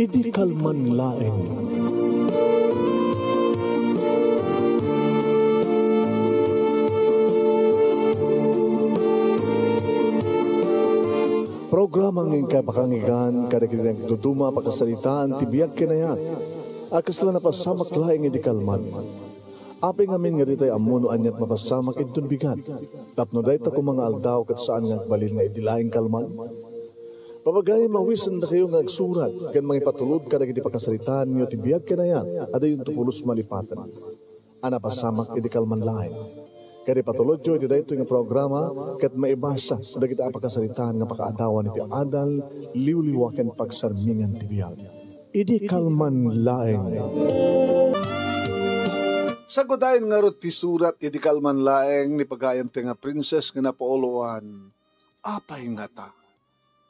Idi kalman laeng. Programa ng kapakangigan kada kitang tutuma pakasalitaan tibiyag kinayan. Akas lang napasamak laeng idi kalman. Api ngamin nga ditay amuno anyat mapasamak itun bigan. Tapno dayta ko mga aldaw kat saan nga balil nga idi laeng kalman. Papagay mawisan na kayo nga agsurat kan mga ipatulod kada kiti pakasalitaan nyo tibiyag kinayan ada yung tukulos malipatan. Ana pasamak idi kalman laeng. Kaya patulod jo, iti dahito yung programa, kat maibasa, da kita apakasalitaan nga pakaadawan iti adal, liwliwaken pagsarmingan tibiyag. Idi kalman laeng. Sagodayin nga ro ti surat, idi kalman laeng, ni pagayam ti nga princess nga napauluan, apay nga ta,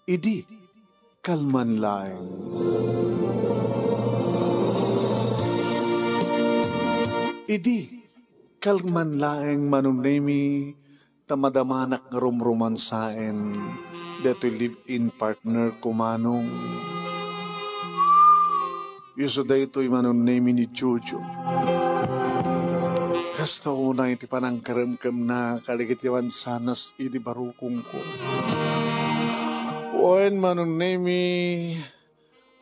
idi kalman laeng. Idi kalman laeng manunemi tamadamanak nga rumromansaen deto live-in partner ko manong yuso da ito'y manunemi ni Jojo kasta una iti panangkaramkam na kaligitiwan sanas iti barukong ko oen manunemi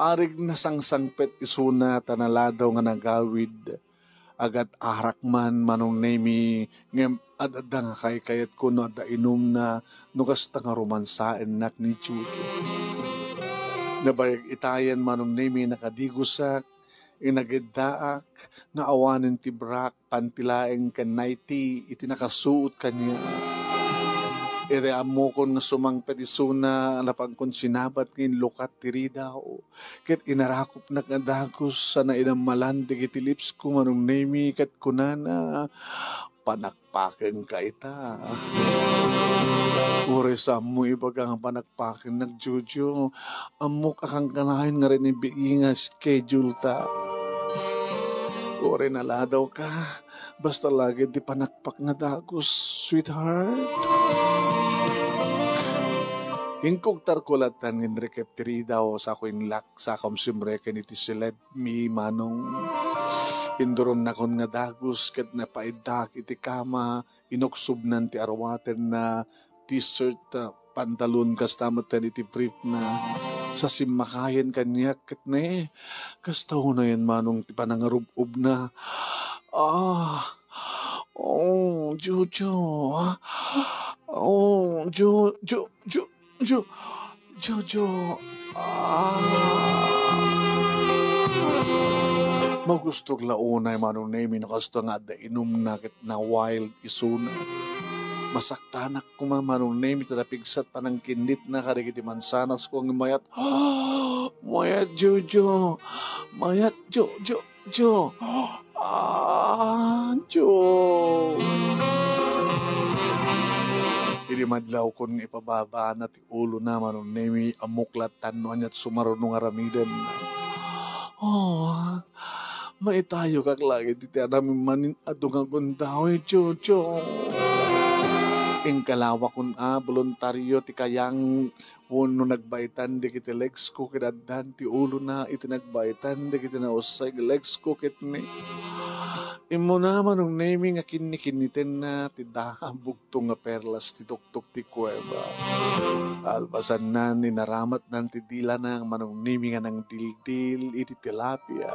arig na sangsangpet isuna tanaladaw nga nagawid agat arak man manong nemi ngem adada nga kayat ko no adda inum na nukas nga romansaen nak ni Chucho. Nabayag itayan manong nemi nakadigusak inagiddaak nga awanen ti brak pantilaeng kan naiti iti nakasuot kanya. Ere amo kon nga sumangpet isuna napagkon sinabat ngin lukat tiri daw. Ket inarakop na kadagos sana inamalan digiti lips ko manong nemi ket kunana panakpaken ka ita. Ure sa mo ibagang panakpaken nagjuju. Amok akang kanahin nga rin ibigin nga schedule ta. Ure naladaw ka. Basta lagi di panakpak nga dagos, sweetheart. Hingkog tarkulatan ng rekepteri daw sa ako inlak sa kamsimreken iti sileb mi manong induron na kon nga dagos ket napaidak iti kama inoksubnan ti arwaten na t-shirt pantalon kastamatan iti brief na sa simmakayan kanyak ket ne kastaw na yan manong ti panangarub-ub na Jojo Jojo. Magustog launay manong nemi nakasto nga da inum na ket na wild isuna. Masaktanak ko manong nemi tadapigsat panang kindit na karigiti mansanas ko ang mayat. Mayat Jojo. Mayat Jo. Jo. Ili madlaw kon ipababa na ti ulo na manong nemi amuklatan no anyat sumarunong aramidan. Maitayo kak lagi ti anami manin adungang kundaw Jojo. Ing kalawa kun voluntaryo ti kayang no nagbaitan di kiti legs ko kidadan ti ulo na iti nagbaitan di kiti nausay legs ko kitni. Imo naman ang naming nga kinikiniten na ti bugtong nga perlas ti tuktok ti kuweba. Albasan na ninaramat ng ti dila na manong naming nga ng dildil iti tilapia.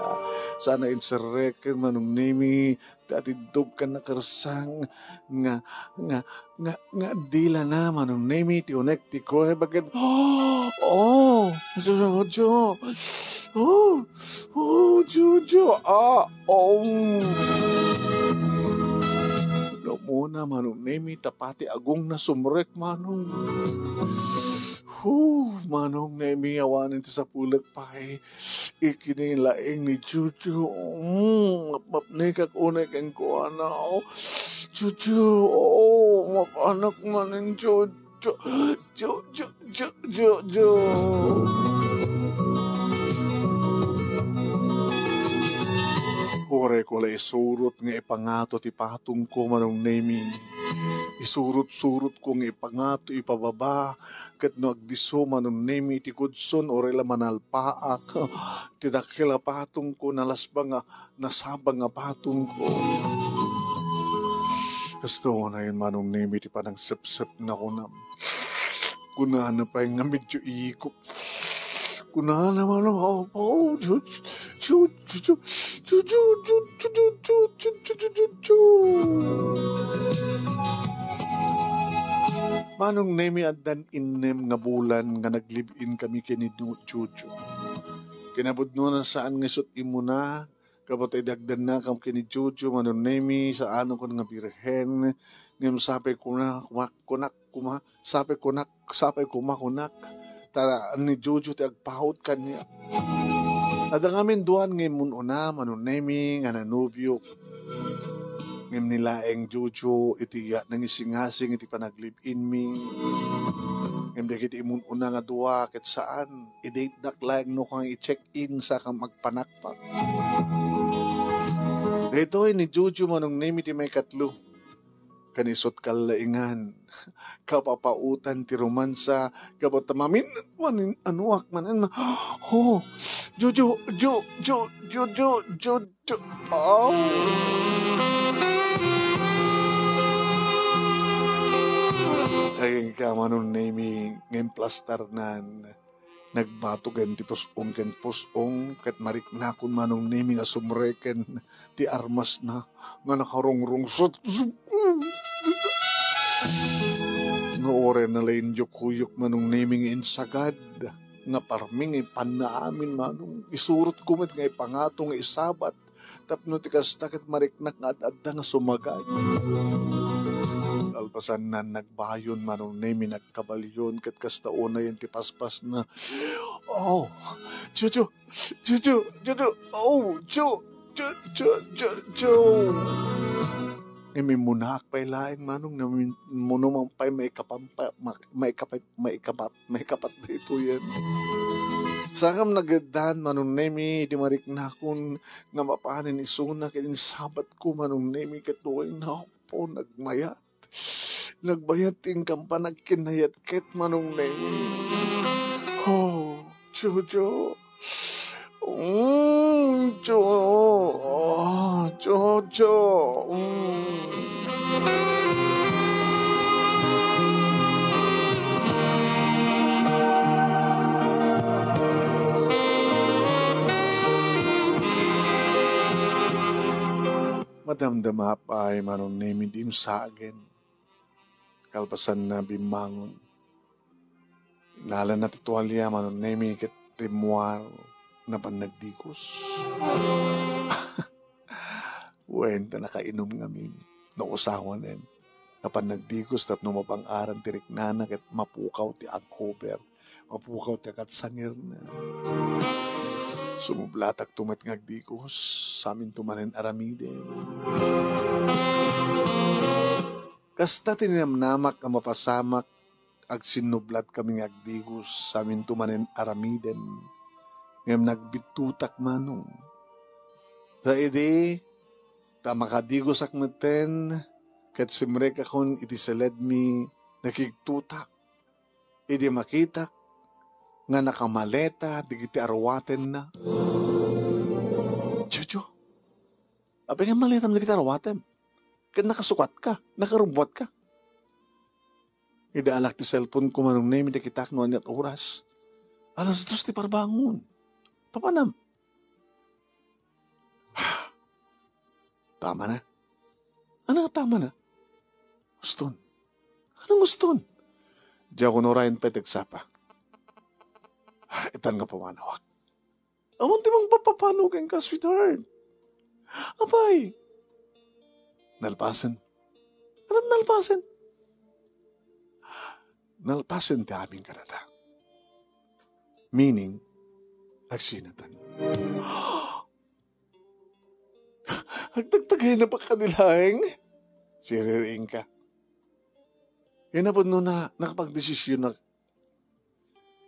Sana inserek manong naming dati dug ka nakarsang nga dila na manong naming ti unek ti kuweba. Jojo. Muna manong nemi tapati agong na sumrek manong. Manong nemi awanin ti sa pulag pae. Ikinilaing ni Jojo. Mapnekak unek ang kuana. Jojo. Mapanak manin Jojo. Jojo. Ore ko la isurot nga ipangato ti patong ko manong nemi isurot-surot kong ipangato, ipababa, kat no agdiso manon nemi ti kudson, orela manalpaak, tidakila patong ko, nalasbang nga, nasabang nga patong ko. Gusto ko na yun manong nemi ti panang sep-sep na kunam. Kunahan na pa yung nga medyo ikop. Kunahan naman ako po. Manong nemi adan inem nga bulan nga naglibin kami kini Juju. Kinabudno na saan nga isot imuna, kapatay dagdan na kam kini Juju, manong nemi sa ano ko nga birhen, ngam sapay kunak, sapay kumakunak, tara ni Juju ti agpahot kanya. Ada ngamin duan ngayon mununa, manong nemi nga nanubyo, ngam nilaeng Juju, iti nangisingasing iti panaglibin mi. Ngam dagiti imun una nga dua ket saan i-date dak lang no kang i-check-in sa kang magpanakpak. Dito ni Juju manong name iti may katlo. Kanisot kalaingan, kapapautan ti romansa, kapatamamin manin anuak manin. Oh, Juju. Oh. Kaya ka manon nami ngayon plastar nan nagbatugan ti pusong ken pusong ket mariknakon manong nami nga sumreken ti armas na nga nakarongrong nga ore na lain kuyok manong nami nga insagad nga parming ipan na amin manong isurot kumit nga ipangato nga isabat tapno ti kasta ket mariknak nga adda nga sumagad. Alpasan na nagbayon manong nemi nagkabalyon ket kasta una yan ti paspas na oh Juju oh Ju emi munak pay laeng manong namin muno man pay maikapat dito yan. Sakam nagadan manong nemi di mariknakon nga mapanin isuna ket sabat ko manong nemi ket tuway na po nagmayat. Nagbayat ting kampanag kinayat ket manong nemi. Oh, Jojo. Jojo. Madamdama pa ay manong nemi dim sa akin. Kalpasan na bimangon. Nala na titualya manon nemi ket rimuar na panagdikos. Wenta nakainom ngamin. Nausawan din. Na panagdikos tat numapang-aran tirik nana ket mapukaw ti aghober. Mapukaw ti akatsangir na. Sumublatak tumat ngagdikos. Samin tumanen aramiden. Kasta tinamnamak ang mapasamak ag sinublat kami agdigos sa amin tumanen aramiden ngam nagbitutak manong. Sa ide, ta makadigos ak meten ket simrek akon iti seled mi nakigtutak. Ide makitak nga nakamaleta digiti arwaten na. Jojo, apay nga maleta digiti arwaten? Ket nakasukat ka, nakarubwat ka. Idaalak ti cellphone ko manong name iti kitak no anyat oras. Alas 2 ti parbangon. Papanam. Tama na. Ano nga tama na? Guston. Anong guston? Diya ko norayan petegsapa. Itan nga pamanawak. Awan ti mang papapanukin ka, sweetheart. Apay. Nalpasan. Anong nalpasan? Nalpasan ti aming karata. Meaning, agsinatan. Agtagtagay na pa kanilaeng? Siriring ka. Kinabod no na nakapag-desisyon na.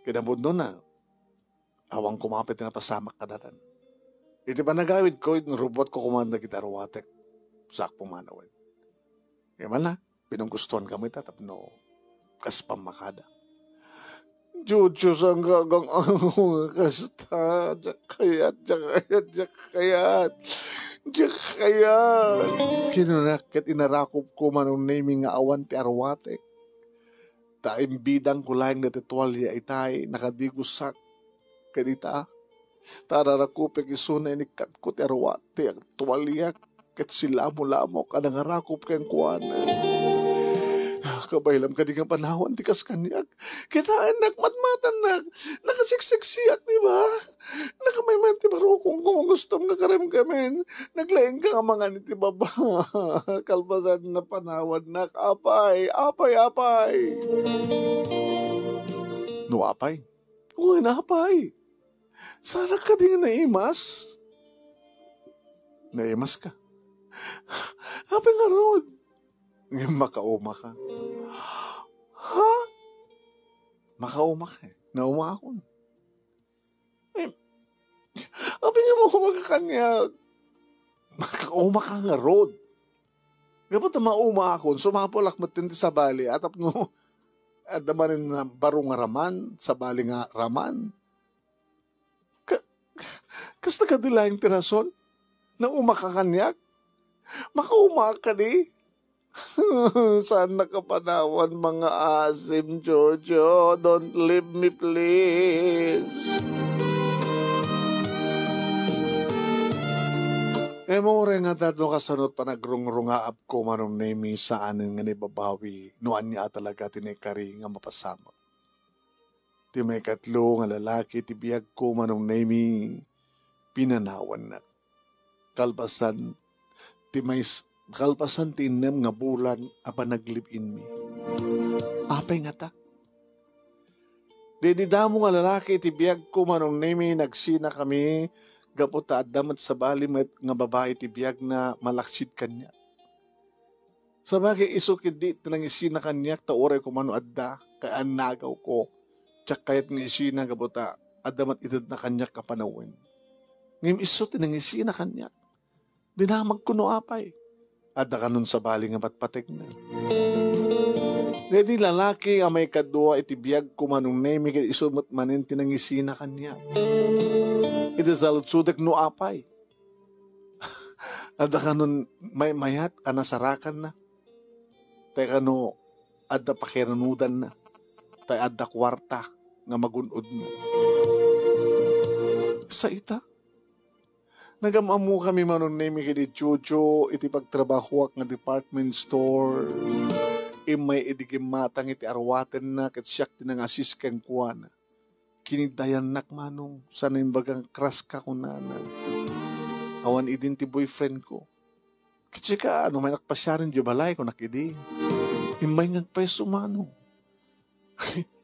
Kinabod no na awang kumapit na pasamak kadatan. Iti pa nagawid ko, robot ko kumanda kita ruwatek. Sak pumanawan. Kaya man na, pinunggustuhan kami tatapno kas pamakada. Jojo sang gagang ang kasta, kayat. Kinunakit inarakop ko manong naming nga awan ti arwate. Bidang kulayang na titualya itay, nakadigusak kanita. Tararakupik isuna inikat ko ti arwate, ang tuwalya kat sila mo ka nangarakop kayang kuwana. Kabaylam ka di nga panahon, di kas kanyak. Kita anak, matmatan na, nakasiksiksiyak, di ba? Nakamayman ti baro kung gusto nga karim kamen. Naglaing ka nga mga niti baba. Kalbasan na panahon, apay. No, apay? Uy, napay. Sana ka di nga naimas. Naimas ka. Apay nga ron. Ngayon makauma ka. Ha? Makauma ka eh. Nauma ako. Abi nga mo magkakanya. Makauma ka nga road. Gapot na mauma ako. Sumapolak matindi sa bali. Atap no. At damanin na barong raman. Sa bali nga raman. Kas nakadilayang tirason. Nauma ka kanyak. Makauma ka di. Sana ka panawan mga asim, Jojo. Don't leave me, please. Mo rin nga dato kasanot pa nagrungrungaap ko manong nemi saanin nga nibabawi. Noan niya talaga tinikari nga mapasama. Ti may katlo nga lalaki ti biyag ko manong nemi pinanawan na. Kalpasan tinem nga bulan apa naglibin mi. Apay nga ta. Didamo nga lalaki ti biyag ko manong nemi nagsina kami gaputa at damat sa bali met nga babae ti biyag na malaksid kanya. Sa bagay isukid di tinang isina kanyak ta oray ko mano adda kaan nagaw ko. Tsak kayat nga isina gaputa at damat itad na kanyak kapanawin. Ngim iso tinang isina kanyak. Dinamag ko no apay. Ada ka nun sa bali nga patpatek na. Dedi lalaki nga may kadua iti biyag ko manong nemi kaya isumot manin tinangisina kanya. Iti salutsudak no apay. Ada ka nun may mayat anasarakan na. Tay no ada pakiranudan na. Tay ada kwarta nga magunod na. Sa ita? Nagamamu kami manon nemi kini Jojo iti pagtrabaho nga department store. Imay iti matang iti arwaten na kat siyak tinangasis ken kuana. Kinidayan nak manong sana imbagang kras ka kunana. Awan idin ti boyfriend ko. Kasi ka ano may nakpasyarin di balay ko nakidi. Imay ngagpeso manong.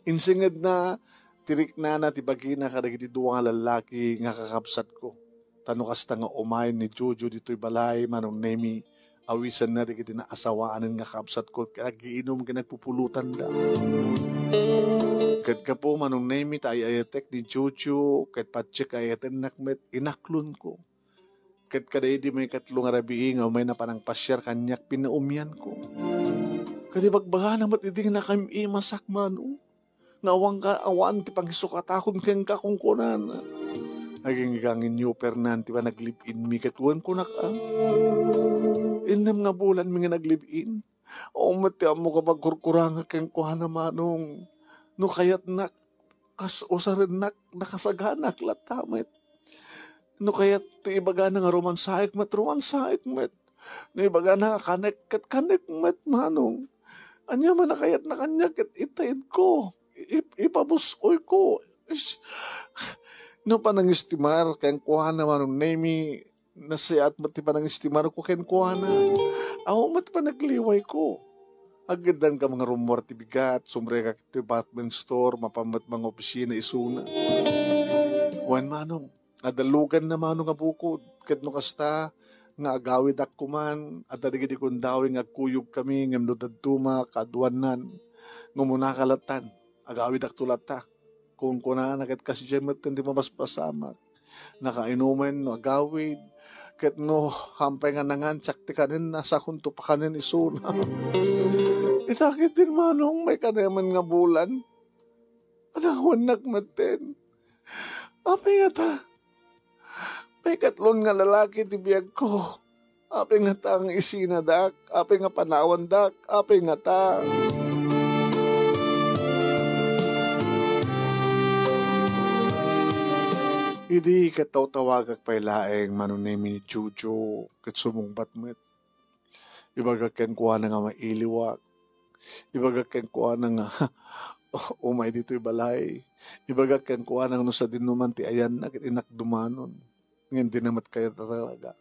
Insingad na tirik na ti bagina kadagiti duwa nga lalaki nga kakapsat ko. Tano kasta nga umayin ni Jojo dito'y balay, manong nemi, awisan na rin kiti na asawaanin nga kapsat ko, kaya giinom ka nagpupulutan da. Kat ka po, manong nemi, tayo ayatek ni Jojo, kat patsik ayaten nakmet, inaklon ko. Kat kaday di may katlong arabiing, o may napanang pasyar kanyak, pinaumyan ko. Kati bagbaga naman iti na kami imasak manong, nawang ka, awan, ti pangisukatakon keng kakungkunan. Naging gangin new pernan, ti ba naglip-in mi katuan ko na ka. Inam nga bulan mi nga naglip-in. O mati mo ka magkurkuranga keng kuha na manong. No kayat na, usarin na, nakasaganak latamit. No kayat ti ibaga na nga romansaik met. No ibaga na kanek met manong. Anya man na kayat na kanya kat itaid ko. Ipabuskoy ko. No pa nang istimar, kaya kuha na manong nemi, nasayat mati pa nang istimar ko kaya kuha na. Ako mati pa nagliway ko. Agadan ka mga rumor ti bigat, sumre ka department store, mapamat mga opisina isuna. Wan manong, adalugan na manong nga bukod, kat no kasta, nga agawid akuman, at adigidi kong dawing agkuyog kami, ngam dudadtuma, kaduanan, ngumuna kalatan, agawid aktulata. Kung kuna na kat kasi dyan hindi mapaspasamak. Nakainuman, no agawid. Kat no hampay nga nangan, tsak ti kanin, nasa kunto pa kanin isuna. Itakit din manong may kanaman nga bulan. Anawan nagmaten. Apay nga ta. May katlon nga lalaki ti biyag ko. Apay nga ta ang isinadak. Apay nga panawan dak. Apay nga ta. Idi kataw tawagak pay laeng manunemi ni Chucho kat sumungbat met. Ibagak ken kuha na nga mailiwak. Ibagak ken kuha na nga umay dito'y balay. Ibagak ken kuha na nga no sa dinuman ti ayan na kit inakdumanon. Ngayon dinamat kaya talaga.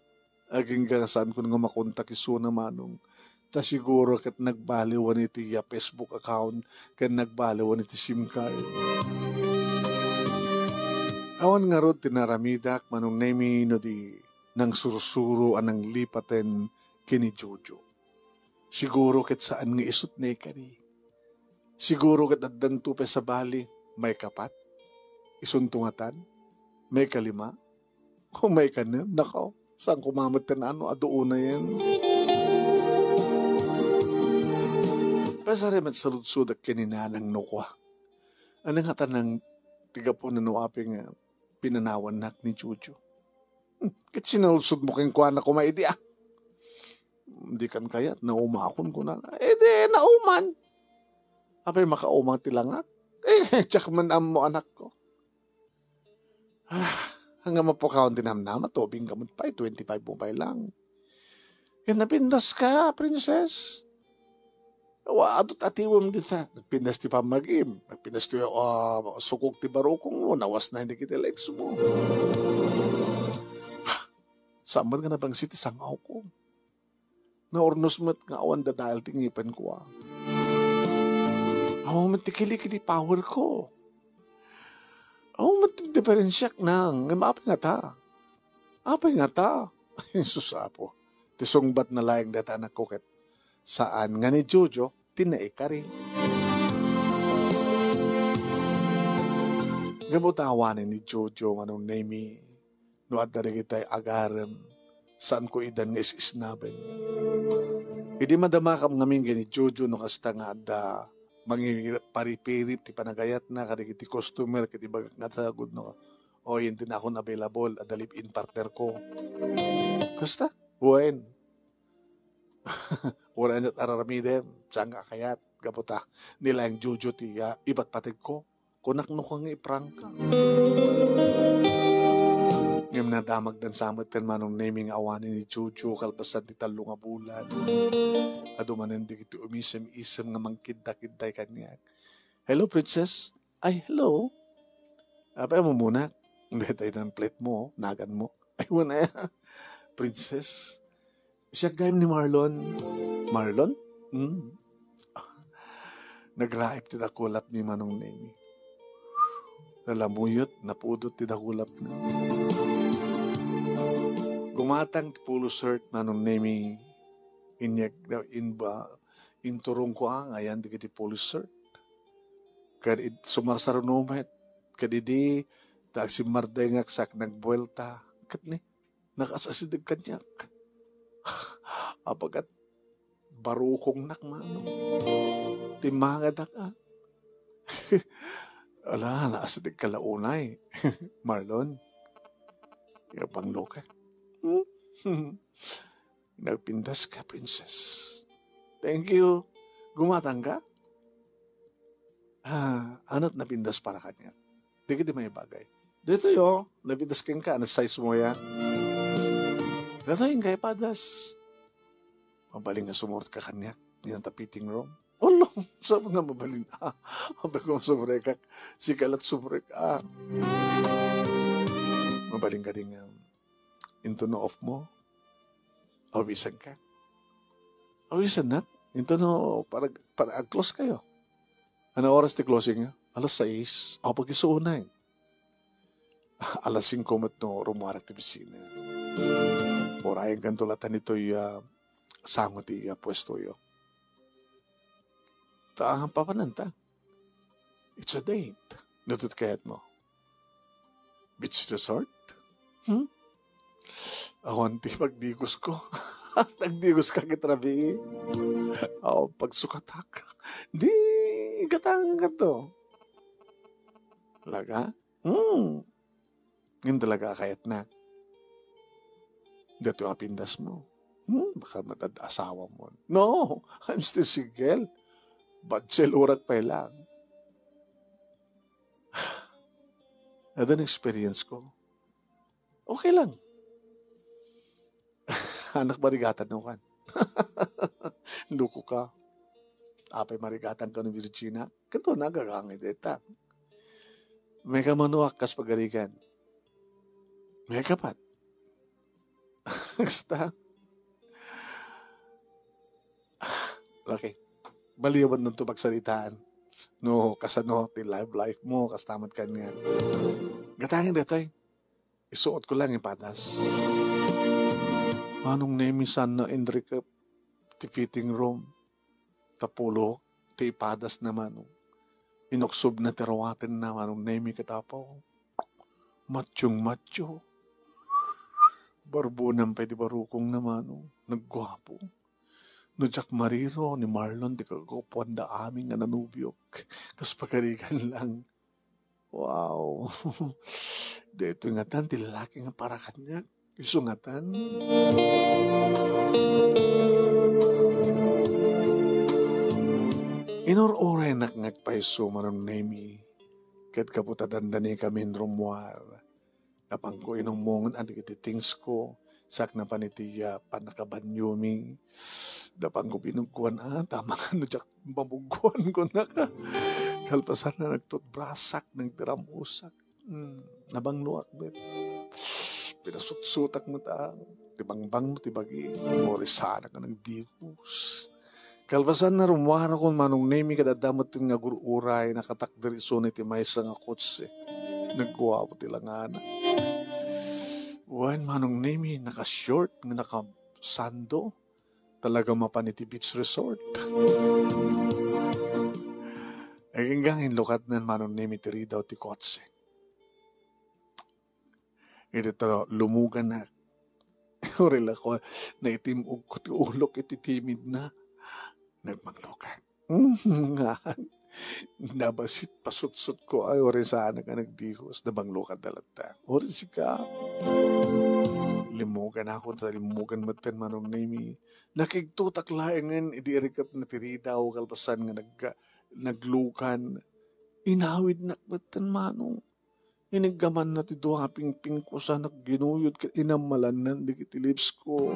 Aging saan ko nga makontak iso na manong. Ta siguro kat nagbaliwan iti Facebook account kat nagbaliwan iti SIM card. Awan nga rod tinaramidak manong nemi no di nang sursuro anang lipaten kini Jojo. Siguro kat saan nga isut na ikani. Siguro kat addan tupe sa bali may kapat. Isuntungatan. May kalima. Kung may kanin, nakaw. Saan kumamat na ano, adoon na yan. Pasaremat sa lutsudak kininanang nukwa. Anong hata ng tiga po na nuaping pinanawan nak ni Chucho. Kit sinulsud mo kang kuha na kumaidi ah. Hindi kan kayat, naumakon ko na. Di, nauman. Apay makaumang tilangak. Tsak man mo anak ko. Hanggang mapakaon din naman, matubing kamot pa, 25 mo pa lang. Yan napindas ka, princess. Adot atiwam dita. Nagpindas ti pamagim. Nagpindas ti sukog ti barukong mo. Nawas na hindi kita legs mo. Samad nga na bang siti sangaw ko. Naornos mo't nga awan dahil tingipan ko ah. Awan mo't tikili-kili power ko. Awan mo't diferensyak nang. Apay nga ta. Apay nga ta. Susapo. Tisungbat na layang data na kuket. Saan nga ni Jojo, tinaika rin. Gamutawanin ni Jojo manong nemi, no at darigi tayo agaram, saan ko idan nga isisnaben. Hindi madamakam namin gani Jojo no kasta nga da paripirip ti panagayat na karigi ti customer kiti bagak nga sagod no. O hindi na akong available at dalip-in partner ko. Kasta? Buwain. Wala na't araramidem, saan nga kayat, gabuta, nila yung Jojo ti iba't patig ko, kunak no kang iprangka. Ngayon na damag dan samot kan manong naming awanin ni Jojo, kalpasan ti talo nga bulan. Adumanan di kiti umisem-isem nga mangkidda-kidday kanya. Hello, princess? Ay, hello? Apay mo muna. Hindi tayo ng plate mo, nagan mo. Ay, wala princess? Siya gayam ni Marlon. Marlon? Nagraip ti dakulap ni manong nemi. Nalamuyot, napudot ti dakulap na. Gumatang ti pulo cert manong nemi. Inturong ko ang ayan di kiti pulo cert. Kadid sumarsarunumet. Kadidi, tagsimarday ngaksak nagbuelta. Kat ni, nakasasidag kanyak. Apagat barukong nakmano. Timangad ka. Ala, naasadig kalaunay. Marlon, yapang loka. Nagpindas ka, princess. Thank you. Gumatang ka? Ano't napindas para kanya? Di ka di may bagay. Dito yo, napindas ka ano size mo yan? Dito yung kaya padas. Mabaling na sumort ka kanya. Di na tapiting room. Olo, sabi nga mabaling. Sabi ko sumrekak. Si kalat sumrek. Mabaling ka din into no off mo. Awisan ka. Awisan na. Into no, para close kayo. Ano oras ti closing nga? Alas 6. Ako pag-isuunay. Alas 5 mat no, rumuarak ti pisina. Orayan kan tulatan ito'y sangot ti pwesto yo. Taang papananta. It's a date. Natut kayat mo. Beach resort? Awan ti pagdigos ko. Nagdigos ka kitrabi. Pagsukatak. Di, katang ka to. Talaga? Yun talaga kayat na. Dito apindas mo. Baka matad-asawa mo. No, I'm still single. Bacel urat pa lang. Adan experience ko. Okay lang. Anak marigatan no kan. Luko ka. Apay marigatan ka ng Virginia. Kato nagagangit eta. May kamanuak kas pagalikan. May kapat. Basta. Okay. Baliwan nun to pagsalitaan. No, kasano, ti life mo, kastamat ka nga. Gatangin dito isuot ko lang yung patas. Manong nemisan na Enrique ti fitting room. Tapulo, ti ipadas naman. Inoksob na terawatin na manong nemi katapaw. Matsyong matsyo. Barbunan pa di barukong naman. Naggwapo. No Jack Mariro ni Marlon di kagupuan da aming nga nanubyok. Kas pagkarigan lang. Wow. Dito nga tan, ti lalaki nga para kanya. Isungatan. Inor-ore ngagpaiso manon nemi. Kat kaputadan dani kami rumwar. Kapang ko inumongan at ikititings ko. Sak na panitiya panakabanyumi. Dapan ko pinugkuhan tama nga no jak mabugkuhan ko na ka. Kalpasan na nagtutbrasak ng tiramusak. Nabangluak bet. Pinasutsutak mo ta. Tibangbang mo tibagi. Morisana ka ng dikus. Kalpasan na rumwara ko manong nemi kadadamot tin nga gururay nakatakdiri so ti maysa nga kotse. Nagkuwapo tilangana. Wan manong nemi naka-short nga naka-sando. Talaga mapaniti beach resort. Ay hanggang hinlukat na manong nemi tiri daw ti kotse. Ito talo, lumugan na. Orila ko, na itimug ko ti ulok iti timid na. Nagmanglukan. Nabasit pasutsut ko ay orin sana ka nagdihos. Nabanglukan talata. Orin si ka. Limugan ako sa limugan matan manong nemi. Nakigtutak laengan idirikap na tiridaw kalpasan nga naglukan. Inawid nakmatan manong. Iniggaman na ti duha pingping ko sa nagginuyod ka inamalan nan di kiti lips ko.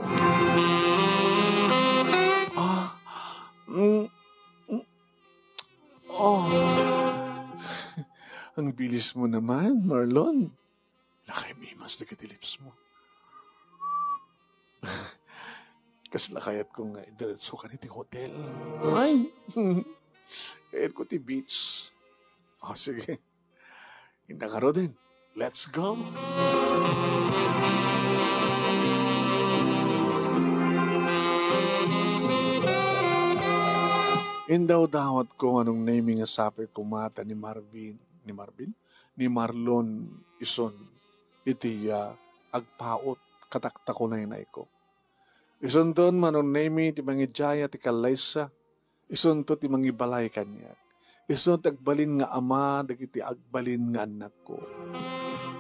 Ang bilis mo naman, Marlon. Lakay mimas di kiti lips mo. Kas lakayat ko nga idiretso ka ni ti hotel. Ay, kayat ko ti beach. Sige. Indakaro din. Let's go! Indaw dawat ko anong naming asaper kumata ni Marlon ison iti agpaot katakta ko na inay ko. Ison doon manong nami ti mangijaya ti kalaysa ison to ti mangibalay kanya. Ison tagbalin nga ama dagiti agbalin nga anak ko.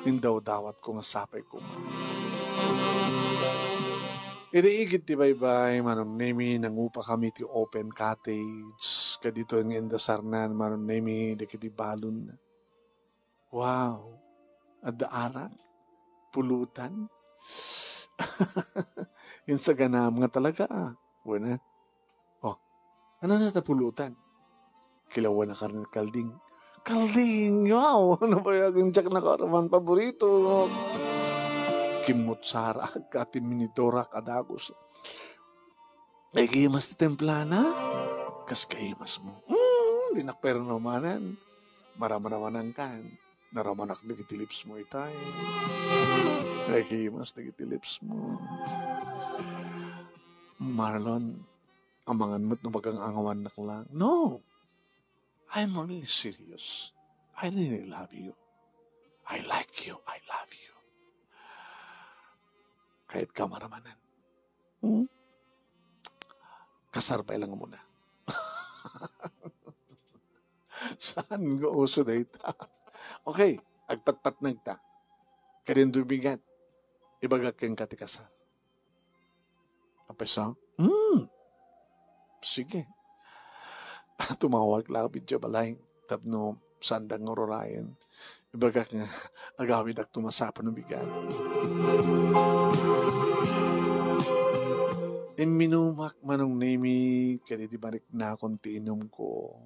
Indaw dawat ko nga sapay ko. Iriigit ti baybay manong nami nangupa kami ti open cottage kadito ng indasarnan manong nami dagiti balon. Wow! Adaarak? Pulutan? Yung sa ganam nga talaga Wala. Ano na pulutan? Kilawan na karne kalding. Kalding! Wow! Ano ba yung jak na karaman paborito? Kimutsara, katiminidora, kadagos. Ay kayimas ti templana? Kas kayimas mo. Di nakpero namanan. Maramanaman kan. Naramanak na kitilips mo itay. Ay kayimas na kitilips mo. Marlon, amangan mo't nubagang angawan na lang. No! I'm really serious. I really love you. I like you. I love you. kahit kamaramanan. Hmm? Kasarbay lang muna. Saan nga uso na ita? Okay, agpatpat nagta. Kadin dubigat. Ibagak kang katikasal. Apesa? Sige. Tumawag lang video balay. Tapno sandang ngororayan. Ibagak nga agawid ak tumasapan ng bigat. Minumak manong nemi kadi di barik na konti inom ko.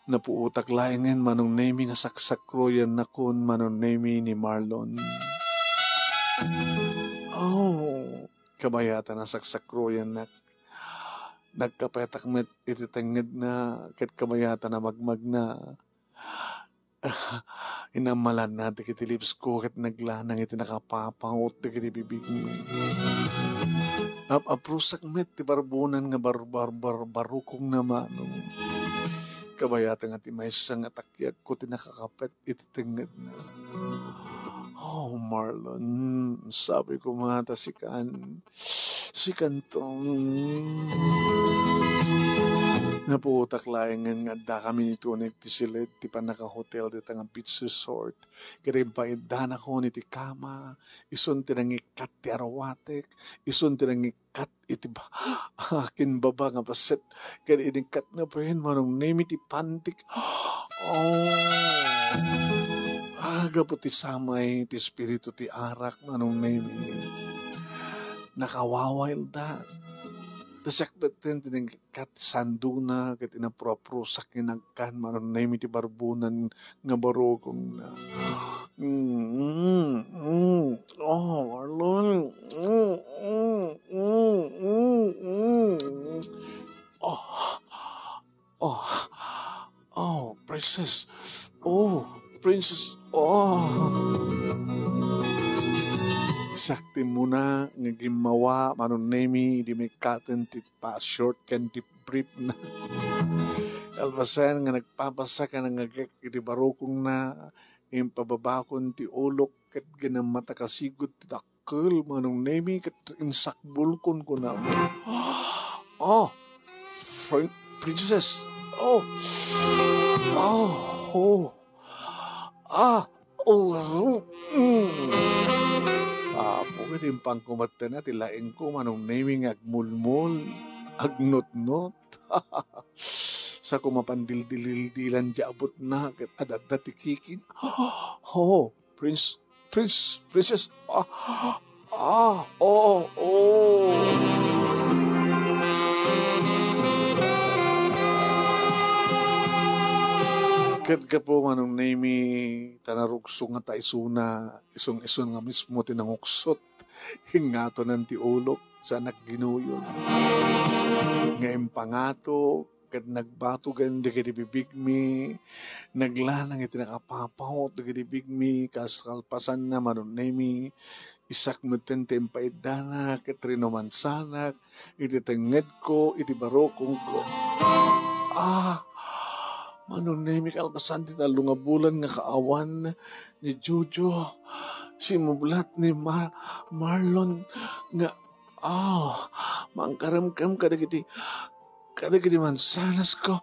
Napuutak laingan manong nemi nga saksakroyan na kun manong nemi ni Marlon. Oh, kabayatan na saksakroyan na nagkapetak met ititenged na ket kabayatan na magmag na inamalan na ti lips ko ket naglanang iti nakapapangot ti bibig mo. Aprusak met ti barbunan nga barukong naman kabayatan nga ti maysa nga takyak ko ti nakakapet ititenged na. Oh, Marlon, sabi ko mata si Kantong. Napuutak layangan nga da kami nito ti silid ti panaka-hotel di nga beach resort. Kaya pa idana ko ni ti kama, isun ti nangikat ti arawatek, isun ti nangikat iti akin baba nga paset, kaya inikat na pa yun manong name ti pantik. Aga po ti samay, ti espiritu ti arak, manong name nakawawail da. Tasak betin tinang kat sanduna kat inapro-prosak inagkan manong name ti barbunan nga barokong na. Oh, Marlon. Oh, princess. Oh, princess. Sakti muna nga gimawa manon nemi di may cotton ti pa short kan ti brief na. Albasan nga nagpapasa ka nga iti barokong na impababakon ti ulok ket ginamata kasigot ti dakkel manong nemi ket insakbulkon ko na. Oh, princess. Pwede yung pangkumata na, tilain ko, manong naming agmulmul, agnot-not. Sa kumapandil-dilil-dilan diabot na, adadatikikin. Princess. Kat ka po manong nami tanarugso nga taisuna isong nga mismo tinanguksot hingato ng ti ulok sa nagginuyod nga impangato kat nagbatugan di kadi bibigmi naglanang iti nakapapahot di kadi bigmi kaskalpasan na manong nami isak meten tempaidana kat rinomansanak iti tenged ko iti barokong ko manong nemi kalpasan ti talo nga bulan nga kaawan ni Jojo simublat ni Marlon nga mangkaramkam kadagiti mansanas ko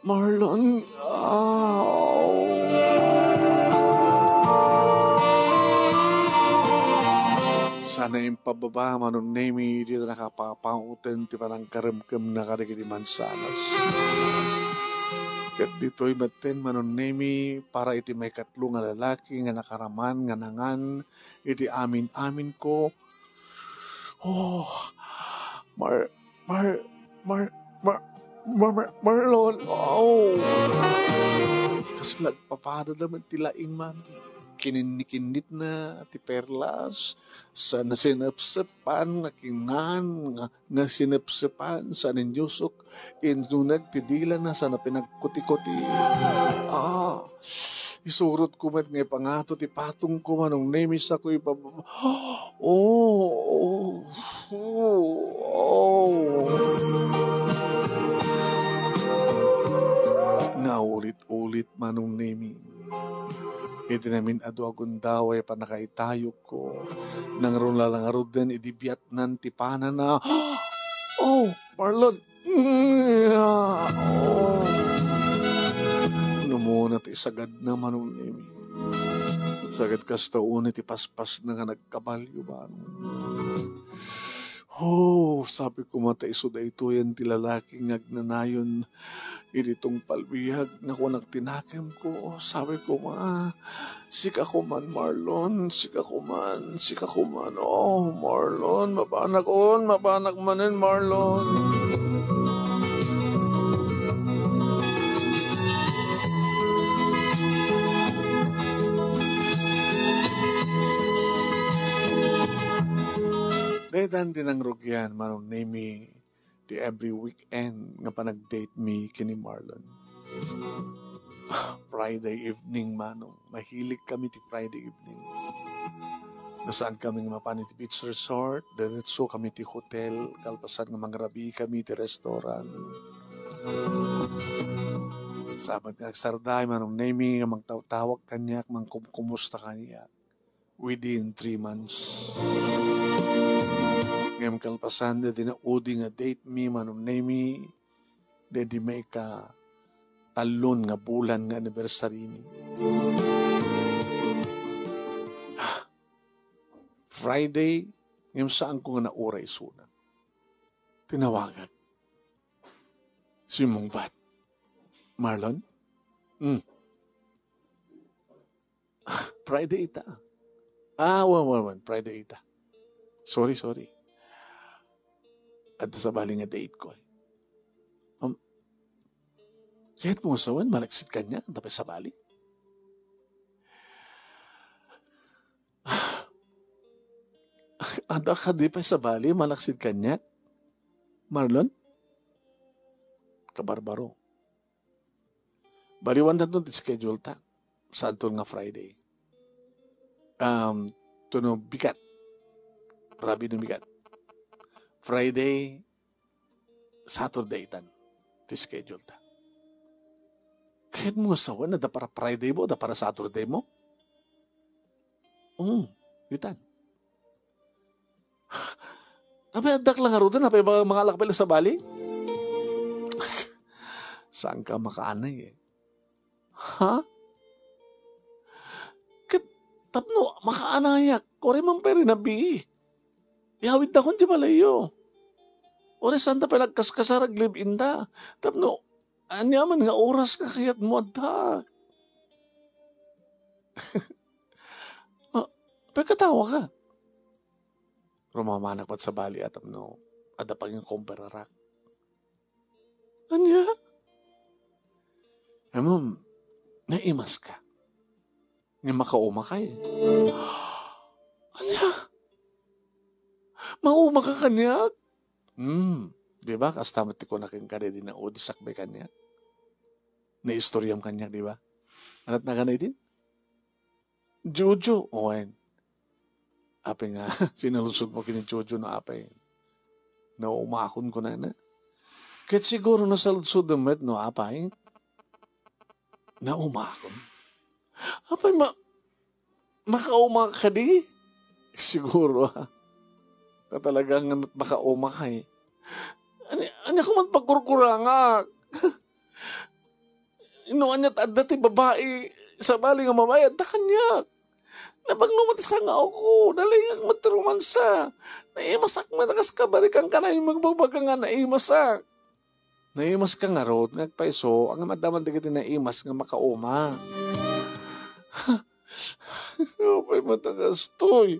Marlon sana yung pababa manong nemi dito nakapapangutan ti parang karamkam na kadagiti mansanas. Kat dito'y baten manong nemi para iti may katlo nga lalaki nga nakaraman nga nangan iti amin ko. Marlon. Kas nagpapadadaman ti laing man. Kininikindit na ti perlas sa nasinapsapan na kinan nga sinapsapan sa ninjusok indunag ti dila na sa napinagkuti-kuti isurot ko met nga pangato ti patong ko manong nemis ako ipababa naulit-ulit manong nemi Iti namin adu agundaway panakaitayo ko. Nang ron lalangarod din idibiyat nan tipana na. Oh, Marlon! Oh. Numuna ti sagad na manong nimi. Sagad kas taon iti paspas na nga nagkabalyo ba? Oh, sabi ko mata iso da ito yan ti lalaking agnanayon itong palbihag na kung nagtinakim ko. Sabi ko sika ko man Marlon, sika ko man. Oh, Marlon, mabanag manin Marlon. Daytan din ang rugyan, manong name di every weekend nga pa nag-date me kini Marlon. Friday evening, manong. Mahilig kami ti Friday evening. Nasaan kami nga mapan ti beach resort, diretso kami ti hotel, kalpasan nga mangrabi kami ti restaurant. Sabat nga agsarday, manong name nga magtawag kanyak, kumusta kanyak. Within 3 months. Ngayong kalpasan, di na udi nga date me, manong name di may ka talon nga bulan nga anniversary ni. Friday, ngayon saan ko nga nauray suna. Tinawagan. Si mong bat. Marlon? Friday ita. Friday ita. Sorry. At sa bali nga date ko. Kahit mo sawan, malaksit ka niya, tapos sa bali. Anda ka di pa sa bali, malaksit ka niya. Marlon? Kabarbaro. Baliwan na doon, schedule ta. Saan nga Friday. Tuno bigat. Grabe no bigat. Friday, Saturday tan. Schedule ta. Kahit mo sawan na da para Friday mo, da para Saturday mo. Itan. Apay adak lang arutan, apay mga lakapil sa bali. Saan ka makaanay eh? Ha? Tapno, makaanayak. Kore man peri na bi. Ihawid na kong di malayo. Ore santa pelagkaskasarag live-in da. Tapno, anyaman nga oras ka kayat mo da. Pagkatawa ka. Rumamanak pat sa bali at tapno, adapag yung kumpararak. Anya? Ma'am, naimas ka. Nga makauma ka eh. Anya? Mauma ka kanyak? Diba? Kastamat ko na kang kare din na odisak ba kanyak? Na-istoryam kanyak, diba? Anat na kanay din? Jojo. Owen. Apay nga, sinalusod mo kini Jojo na apay. Naumakon ko na. Kahit siguro nasalusod na met, no apay? Naumakon. Apay makauma ka di? Siguro na talagang makauma ka eh. Anya ko man pagkurkurangak. Inuan niya dati babae sa bali nga mamayad na kanyak. Napagnumatisa nga ako, daling matirumansa. Naimasak mo, nakas kabalikan ka na yung magbabaga nga naimasak. Naimas ka nga road, nagpaiso, ang madaman di kita naimas nga makauma. Apay matagas to'y.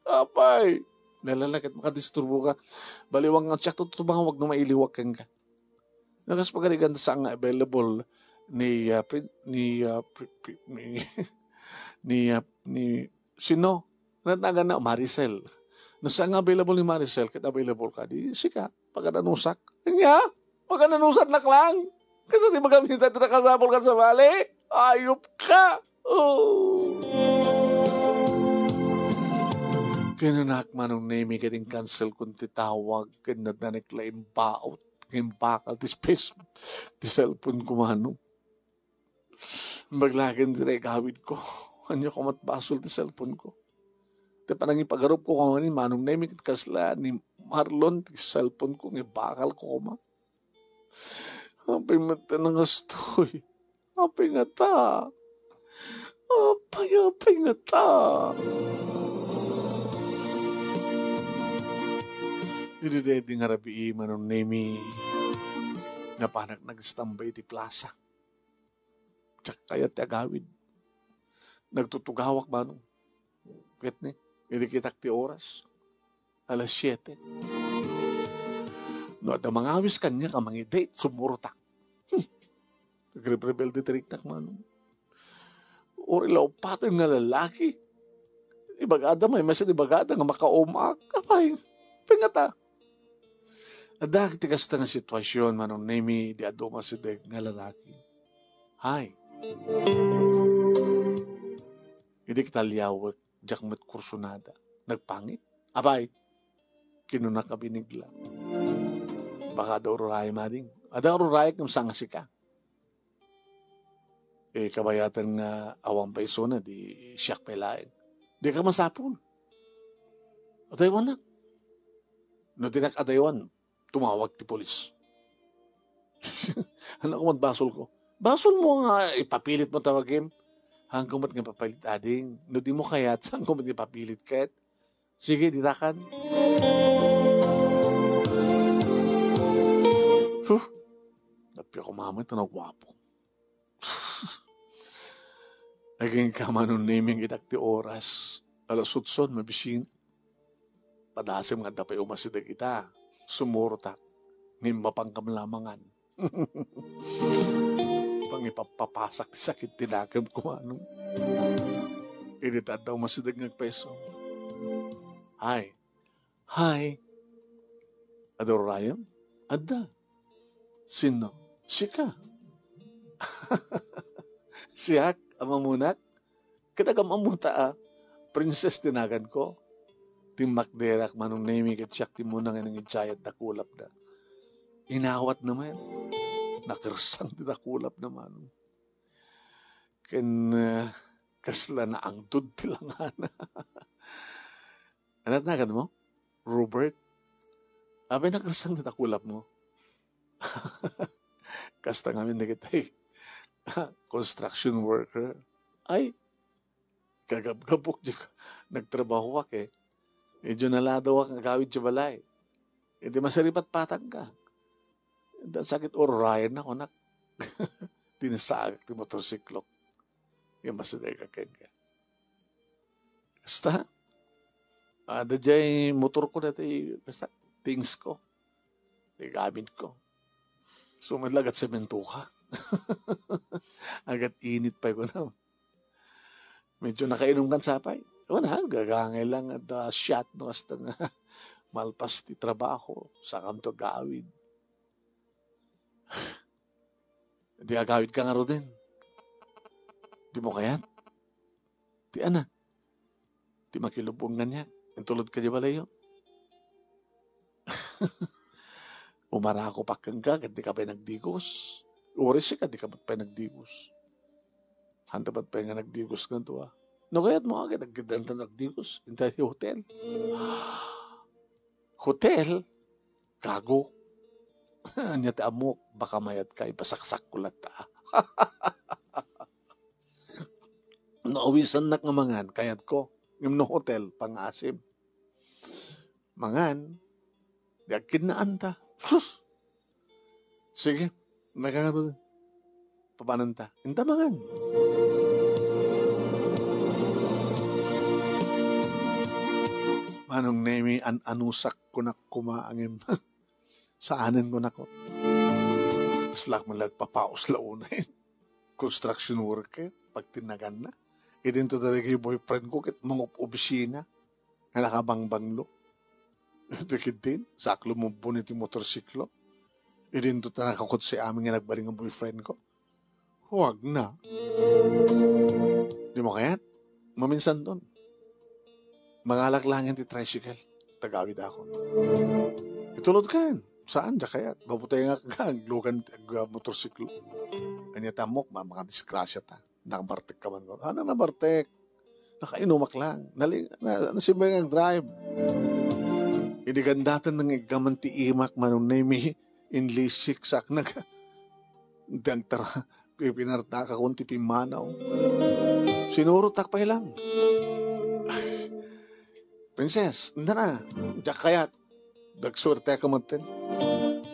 Apay. Nalalakit makadisturbo ka. Baliwang nga tsak tutubang wag na mailiwag kang ka. Nakas pagaligan sa nga available ni sino? Nataga na Maricel. Nasa nga available ni Maricel, kaya available ka, di sika, pagkananusak. Nga, pagkananusak na lang. Kasi di magamitan na kasabol ka sa bali. Ayop ka. Oh. Kinanak manong name kating cancel kung titawag, kinadanik laing baot, kayong bakal, ti space, ti cellphone ko manong. Maglakin dire gawid ko. Kanya ko matbasol ti cellphone ko. Te panang ipagarup ko kung ni manong naimik kasla ni Marlon ti cellphone ko ni bakal ko kuma. Apay mata ng astoy. Apay nga ta. Apay nga ta. Didi nga rabi manong naimi nga panak nagstambay ti plaza. Tsak kaya ti agawid. Nagtutugawak manong. Ket ni, idikitak ti oras. Alas 7. No, at mangawis kanya ka mga date, sumurutak. Nagrebrebel di tiriknak manong. Or ilaw patin nga lalaki. Ibagada may masya ibagada nga makaumak. Kapay, pingata. Adak ti kasta nga sitwasyon manong nemi di aduma si dek nga lalaki. Hay. Hindi kita liyawag, jak met kursunada. Nagpangit. Abay, kinuna ka binigla. Baka daw ruray mading. Ada ruray kung sanga si ka. Kabayatan nga awang paiso na, di siyak pelain. Di ka masapon. Adaywan na. No tinak adaywan, tumawag ti polis. Anak ko basol ko. Basol mo nga, ipapilit mo tawagin. Hanggang ba't nga papalit ading? No di mo kayat, saan ko ba't nga papilit kahit? Sige, ditakan. Napi ako mamay, ito na gwapo. Naging kama nung naming itak ti oras. Alasutson, mabisin. Padasim nga dapay umasidag kita. Sumurtak. Ngimba pang kamlamangan. Pang ipapapasak ti sakit tinakam kumanong. Initad daw masidag ng peso. Hi. Ador Ryan? Adda. Sino? Sika. Siyak, amamunat. Kitagam amuta princess tinagan ko. Timak derak manong nemi ket siyak timunang ng itsayat na kulap na. Inawat naman. Nakirsang ti na kulap naman. Ken kasla na ang dud tilangan. Anat nagan mo? Robert? Abay nakirsang ti na kulap mo. Kasta ngamin na kita'y construction worker. Ay, kagab-gabok nagtrabaho wak eh. Medyo naladaw ang agawid sa balay. Hindi masaripat patag ka. Dahil sakit orayan ako nak. Tinasagak ti motorsiklo. Yung masaday ka ken ka. Basta. Dadya motor ko dati. Basta things ko. Gamit ko. Sumadlag at semento ka. Agat init pa ko na. Medyo nakainom kan sapay. Wala, gagangay lang at shot no hasta nga malpas ti trabaho sa kanto gawid. Di agawid ka nga ro din. Di mo kayat? Di ana. Di makilubong na niya. Intulod ka di balayo. Umara ako pakang ka, di ka pa nagdigos. Uris ka, di ka pa nagdigos. Hanta ba't pa nga nagdigos ka to No kaya't mo agad nagdanta nagdigos. Intay si hotel. Hotel? Gago. Anya ti amok, baka mayat ka, ipasaksak ko lata. Nauwisan nak nga mangan, kayat ko. Yung no hotel, pang-asim. Mangan, diagkin na anta. Sige, nakakaro. Papananta. Inta mangan. Manong nemi anusak ko na kumaangin. Saanin ko na ko. Slak malag papaos launay. Construction worker. Pag tinagan na. Idinto talaga yung boyfriend ko kit mga obisina. Na nakabangbanglo. Dikit din. Saklo mo bunit yung motorsiklo. Idinto talaga kakot si amin nga nagbaling ang boyfriend ko. Huwag na. Di mo kaya't? Maminsan doon. Mangalak lang yung tricycle. Tagawid ako. Itulod ka. Saan? Diya kaya? Babutay nga kaglugan motorsiklo. Kanya tamok, mga disgrasya ta. Nakabartek ka man ko. Ano nabartek? Nakainumak lang. Nasimbay ang drive. Inigandatan ng igamanti imak manong nami inli siksak dagtara pipinarta ka kunti pimanaw. Sinurutak pa lang. Princess, hindi na. Diyak kayat. Dagswerte ka matin.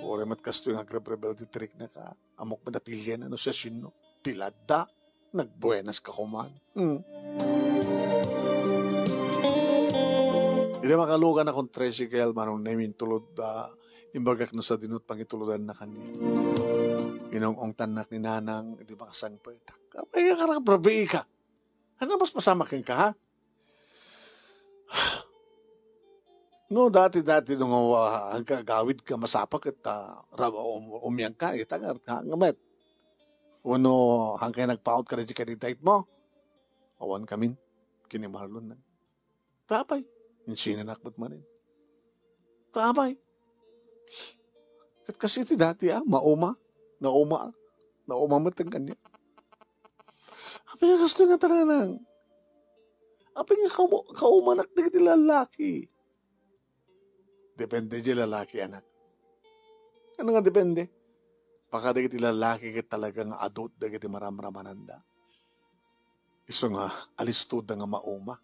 Ore mat kasto yung agrabrebel di trick na ka. Amok madapilyan ano siya sino. Tilada. Nagbuenas ka kuman. Hindi makalugan akong tricycle manong namin tulod imbagak no sa dinut pangituludan na kanya. Inong tanak ni nanang, hindi makasangpay. Kapay ka nakabrabi ka. Ano mas masama kang ka ha? No, dati nung gawid ka masapak at umyang ka, itagar ka, ngamet. Uno, hangkay nagpaut ka rin si kanitait mo. Awan kamin, kinimarlon na. Tapay, yung sinanakbat manin. Tapay. At kasi ti dati nauma matang kanya. Apa nga gusto nga taranang? Apa nga kaumanak na kiti lalaki? Depende di lalaki, anak. Ano nga depende? Baka da kiti lalaki kit talagang adult da kiti maramramananda. Iso nga, alistud nga mauma.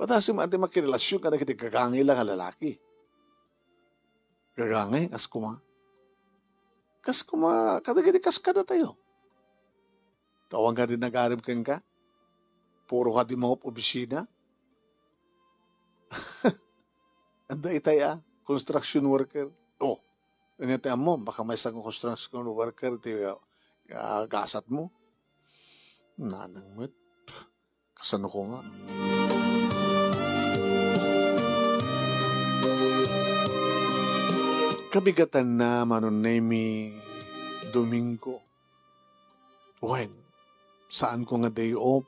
Patasim ati makirelasyon ka na kiti gagangay lang ang lalaki. Gagangay, kas kuma, kada kiti kada tayo. Tawang ka din nag-arib kang ka. Puro ka din mga opisina. Anda itay construction worker. Oh, inatay mo, baka may isang construction worker, gasat mo. Nanang mat. Kasano ko nga. Kabigatan na manunaymi Domingo. When, saan ko nga day off,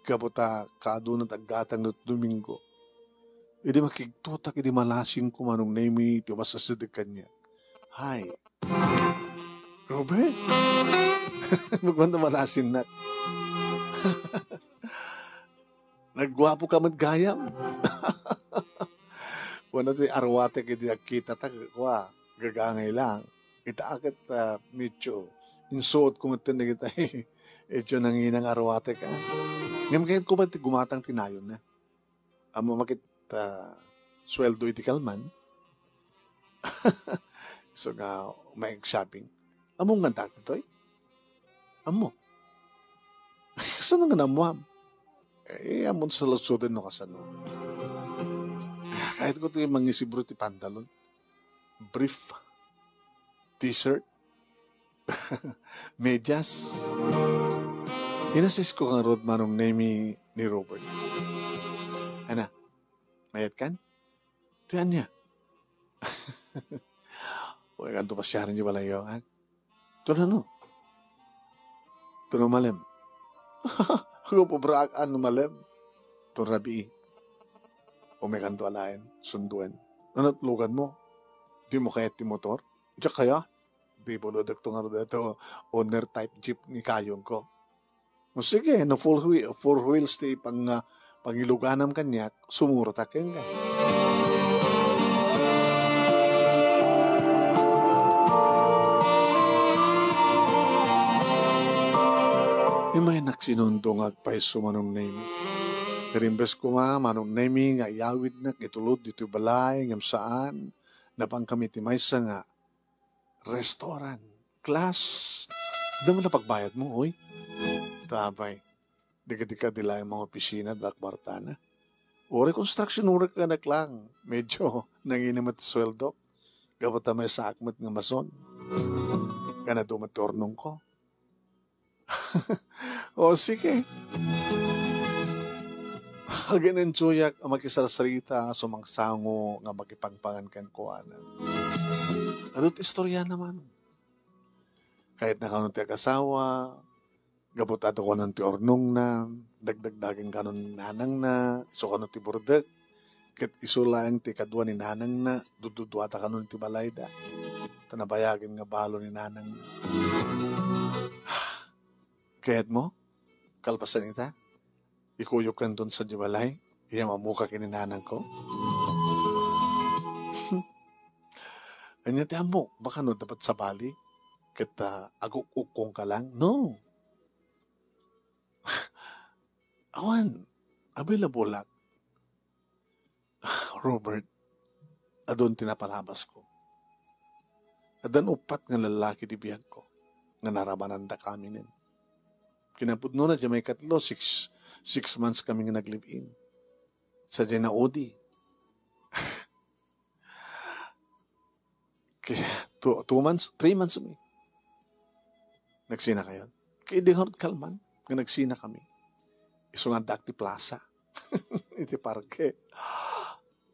kaputa kadunat aggatang na Domingo. Idi makigtutak, idi malasing ko manong naymi, di masasadikan niya. Hi. Robert? Magmanda malasin na. Nagwapo ka magayam. Wala tayo arwate kaya kita takwa. Gagangay lang. Itaakit medyo insuot kung ito na kita ito nanginang arwate ka. Ngayon kayo ko ba gumatang tinayon na? Amo makit sweldo iti kalman. So nga may shopping. Amo nga tak ito Amo. Kasano nga namuam? Amon sa lasudin no kasano. Kahit ko ito yung mangisibro ti pantalon. Brief. T-shirt. Medyas. Inasis ko kang road manong name ni Robert. Ana, mayat kan? Tiyan niya. Huwag kan ito pasyarin niyo pala yung ito na no. Ito na malim. Huwag po braan no malim. Ito rabi. Umekan to alain. Sunduan. Nanatlugan mo. Di mo kaya ti motor. Diyak kaya. Di mo lodak ito nga ito owner type jeep ni kayong ko. O sige, no four wheels ti pangiluganam kanyak, sumurot akin ka. May naksinundong agpaiso manong name. Karimbes ko manong name nga yawid na itulod dito balay ngam saan napang kami timaysa nga restaurant, class. Damo na pagbayad mo, oy. Tabay. Dika-dika dila yung mga opisina dakbartana. O reconstruction work ka na lang. Medyo nanginimat sweldo. Kapata may sakmat nga mason. Kana dumatornong ko. O sige. Aganin tsuyak ang makisarasarita sumangsango nga makipangpangan kan kuanan. Adot istorya naman. Kahit na kanon ti kasawa, gabot ato ko ng ti ornong na, dagdagdaging kanon nanang na, iso kanon ti burdak, kat isulayang ti kadwa ni nanang na, dududwata kanon ti balayda, tanabayagin nga balo ni nanang na. Kaya't mo, kalpasan ita, ikuyok kan doon sa jibalay, iya mamuka kininanang ko. Anya ti amok, baka no dapat sa bali, kita aguk-ukong ka lang. No. Awan, available lang. Robert, adon tinapalabas ko. Adan upat nga lalaki di biyag ko, nga narabanan da kami nin. Kinapudno na dyan may katlo, 6 months kami nga nag-live-in. Sa dyan na Odi. Kaya 3 months may. Nagsina kayo. Kaya di harot kalman, nga nagsina kami. Iso nga Dakti Plaza. Iti parke.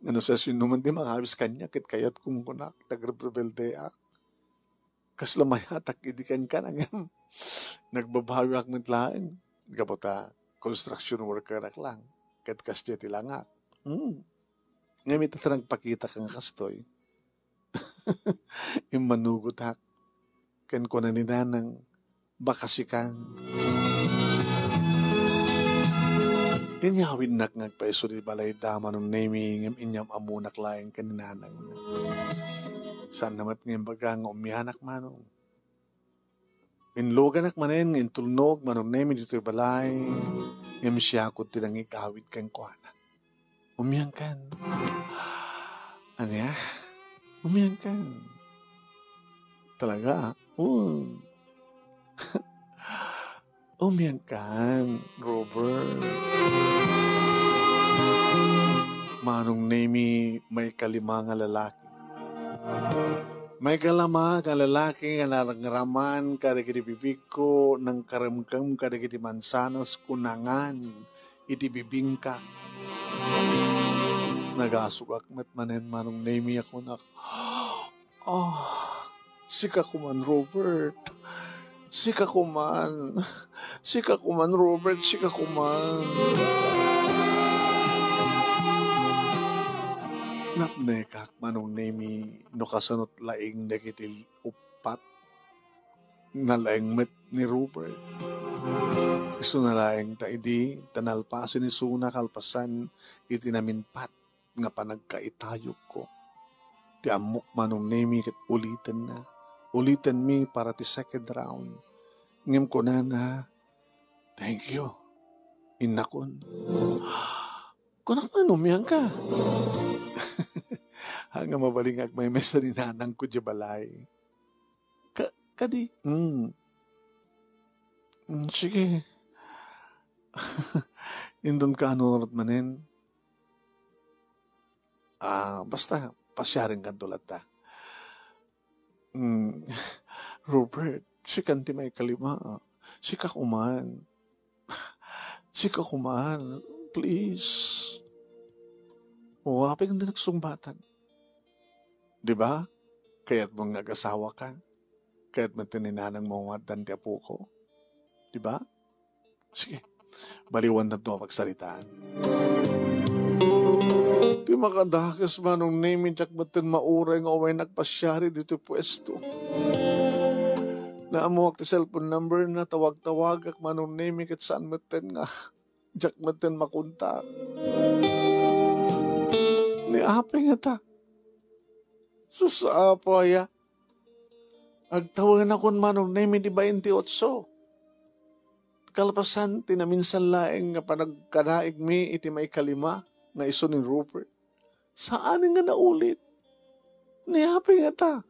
Ano sa sinuman di makawis kanya, kit kayat kung kunak, tagrabrebelde ak. Kaslamayatak, idikan ka na nga. Nagbabawi ak mitlaang. Kapota, construction worker ak lang. Kat kasya lang ak. Ngayon ito nagpakita kang kastoy. Yung manugot ak. Ken ko na ninanang bakasikan. Inyawin nak ngagpaiso di balay dama nung naming inyam amunak laing kaninanang. Saan namat ngayon baga nga umiyanak manong. Inlogan ak manen, intulnog manong naming dito balay. Ngam siya ko tinang ikawid kang kuhana. Umiyang kan. Ano ya? Umiyang kan. Talaga? Umiyang kan, Robert. Manong name may kalima nga lalaki. May kalama nga lalaki nga narangraman kadagiti bibig ko ng karamkam kadagiti mansanas kunangan iti bibingka. Nagasugak met manen manong name ako na sika kuman Robert. Sika kuman Robert, sika kuman. Napnekak manong nemi no kasanot laing nakitil upat na laing met ni Robert. Isu na laing taidi tanalpasin ni Suna kalpasan itinaminpat nga panagkaitayok ko. Ti amok manong nemi ket ulitan na. Ulitan mi para ti second round. Ngem ko na, thank you. Inakon. Kunak man umiyang ka. Hanga mabalingag may mesa ni nanang ko balay. Kadi. Sige. Indon ka anurot manin. Basta pasyaring kantulat ta. Robert, si kanti may kalima. Si kakuman. Please. Apay kang nagsumbatan. Diba? Kaya't mong nag-asawa ka. Kaya't matininanang mga dan ti apo ko. Diba? Sige. Baliwan na ito pagsalitaan. Di makadakas manong name jak batin mauray nga umay nagpasyari dito pwesto. Naamuak ti cellphone number na tawag-tawag ak manong name kat saan matin nga jak matin makunta. Ni apay nga ta. Sus apaya. Agtawagan akon manong name di 28. Kalpasan tinaminsan laeng nga panagkanaig mi iti may kalima nga iso ni Robert. Saan nga naulit? Niapay nga ta.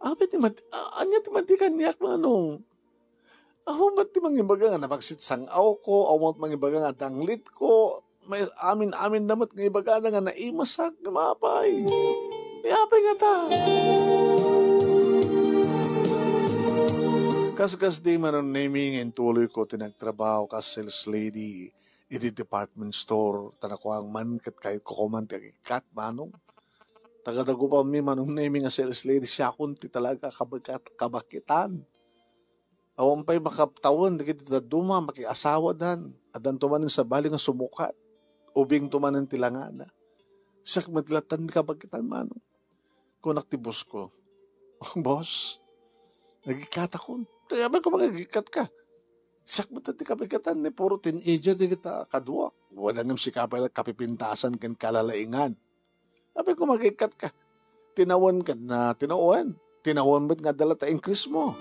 Anya ti matikan niyak manong. Ako ba't ti mangibaga nga napagsitsang ko, awang mangibaga nga danglit ko, may amin namat nga ibaga na nga naimasak nga mapay. Niapay nga ta. Kaskas di manon naming and tuloy ko tinagtrabaho ka sales lady iti department store tanakuang man kat kahit kukuman kat manong tagadago pa mi manong naming a sales lady siya kunti talaga kabakitan awang pa'y makaptawan dikit duma makiasawa dan adan tumanin sa bali nga sumukat ubing tumanin tilangana siya matilatan kabakitan manong kunak ti boss ko boss nagikatakon. Tayaman ko magigikat ka. Siyak mo ti kapigatan ni puro teenager di kita kadwa. Wala ngam si kapipintasan ken kalalaingan. Sabi ko magikat ka. Tinawan ka na tinawan. Tinawan ba't nga dala ta increase mo?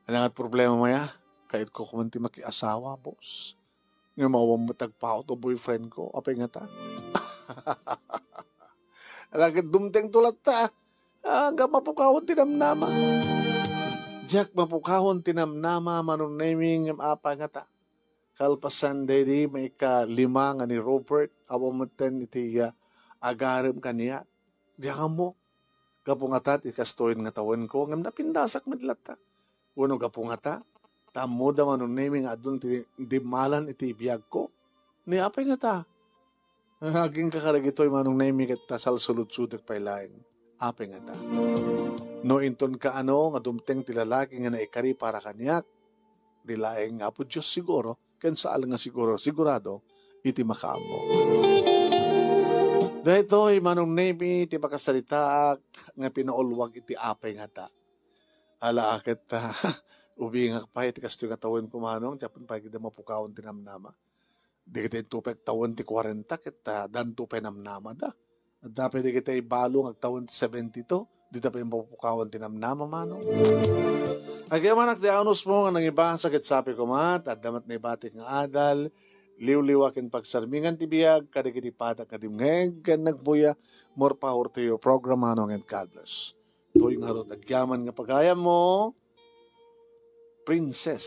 Ano nga problema maya? Kahit ko kumanti makiasawa, boss. Nga mawang matagpaot o boyfriend ko. Apay nga ta. Alagad dumteng tulat ta. Hanggang mapukawon tinamnama. Jack mapukawon tinamnama manong naming ng apa nga ta. Kalpasan di may ka-5 nga ni Robert. Awamatan iti agarim kaniya. Diyan mo. Kapungatat ikastoyin nga tawan ko. Ngam napindasak madlat ta. Uno kapungata. Tamo da manong naming adun di malan iti biyag ko. Ni apay nga ta. Haging kakaragitoy manong naming at tasal sulod-sudak pailain. Apay nga ta. No inton ka nga dumteng tilalaki nga naikari para kaniyak. Dilaeng nga po Diyos siguro. Ken saal nga sigurado iti makaamo. Dahil ito'y manong nemi iti makasalita nga pinaulwag iti apay nga ta. Ala akit ubingak pa iti kasto nga tawin kumanong tiyapan pa kita mapukawon tinamnama. Di kita itupek tawon ti 40 kita dan tupay namnama da. At dapat di kita ibalong ag tawon ti 72 di dapat mapukawon tinamnama manong. Agay manak di anus mo nga nangibang sakit sapi ko mat at damat na ibatik nga adal liw-liwakin pagsarmingan ti biyag kadagiti patak kadimngeg ken nagbuya more power to your program manong and God bless. Tuwing harot agyaman nga pagayam mo, Princess.